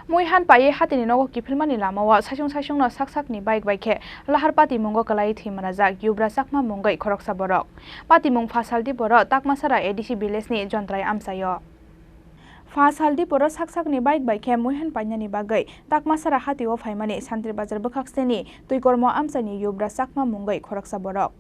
Muihan paye Hatini Nogo Kiphilmani Lamao Saichongno sakni bike bike Lahar Patimungo Kwlaiwi Thowimwrajak Yuvaraj Chakma mungai khoroksa borok Patimung fasaldi boro takmasara ADC village-ni jontrai amsayo fasaldi boro sakni bike bike Muihan painani bagai takmasara hatio phaimani santri bazar bokhakseni tuikormo amsani Yuvaraj Chakma mungai khoroksa borok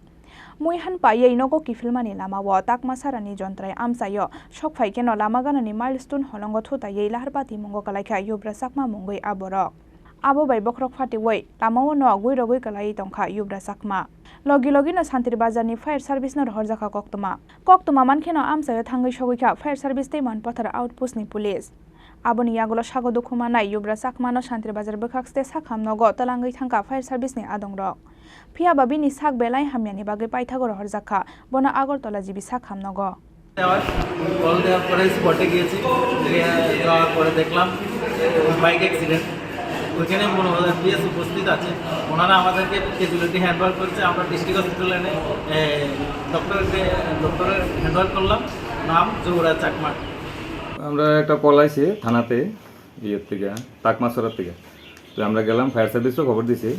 Muihan paye Nogo Kiphilmani Lamao takmasarani jontrai amsayo shok phaikeno lamaganani milestone holongo thutayei Lahar Patimungo kalaika Yuvaraj Chakma mungai aborok abo bai bokrok phatiwai Lamao no guirogui kalai tongkha Yuvaraj Chakma logi no santri bazarni fire service no Lahar koktuma mankheno amsayo thangai soguika fire service tei manpathar outpost ni police aboni yagulo sagodo khumanai Yuvaraj Chakma no santri bazar bokhaksite sakhamnogo talangai thangka fire service ni adongrok Pia babini sak belai hamyani bagai paithago Lahar bona Agartala jibi sak hamnogo call দেওয়ার পরে স্পটে গিয়েছি যাওয়ার পরে দেখলাম bike accident ওইখানে মনে হয় পিএস উপস্থিত আছে ওনারা আমাদেরকে ক্যাজুয়ালিটি হ্যান্ডওভার করছে আমরা ডিস্ট্রিক্ট হসপিটালে এনে ডক্টরের হ্যান্ডওভার করলাম নাম যুবরাজ চাকমা আমরা একটা কল আইছে থানাতে ইয়ের থেকে তাকমাসরার থেকে তো আমরা গেলাম ফায়ার সার্ভিসও খবর দিছি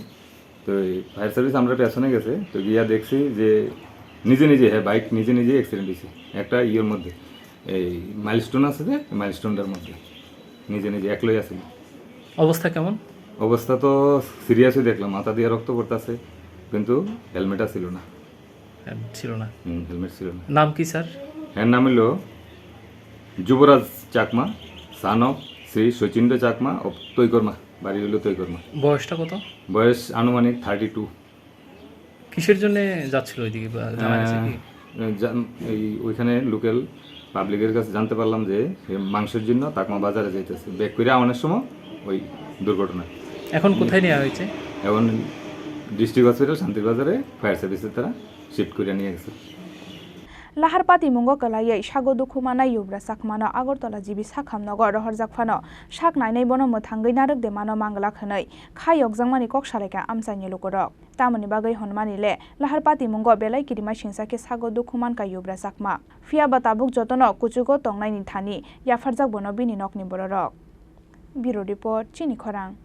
তো ফায়ার সার্ভিস আমরা পেছনে গেছে তো গিয়া দেখছি যে নিজে হ্যাঁ বাইক নিজে অ্যাক্সিডেন্ট হয়েছে একটা ইয়ের মধ্যে এই মাইলস্টোন আছে যে মাইলস্টোনটার মধ্যে নিজে একলাই আছে অবস্থা কেমন অবস্থা তো সিরিয়াসই দেখলাম মাথা দিয়ে রক্ত পড়তেছে কিন্তু হেলমেট ছিল না হেলমেট ছিল না নাম কি স্যার এর নাম হলো Yuvraj Chakma son of Shri Sachindra Chakma of Taikarma বাড়ি হলো তৈকর্মা বয়সটা কত বয়স আনুমানিক 32 কিসের জন্য যাচ্ছিল ওইদিকে জানা গেছে কি ওইখানে লোকাল পাবলিকের কাছে জানতে পারলাম যে মাংসের জন্য তাকমা বাজারে যাইতেছে ব্যাক করে আনার সময় ওই দুর্ঘটনা এখন কোথায় নেওয়া হয়েছে এখন ডিস্ট্রিক্ট হসপিটাল শান্তির বাজারে ফায়ার সার্ভিসের তারা শিফট করে নিয়ে গেছে Lahar Patimungo kalai sagodo khumana Yuvaraj Chakma no Agartala jibi sakhamnogo Lahar phano sak nainai bono mothangai narek de mano mangla khanai khayok jangmani kok saleka amsani lukorok tamoni bagai honmanile Lahar Patimungo belai kirima singsake sagodo khumanka Yuvaraj Chakma fia batabuk jotono kuchugo tongnai ni thani yafarjak bono bini nokni bororok Bureau Report Chini Khorang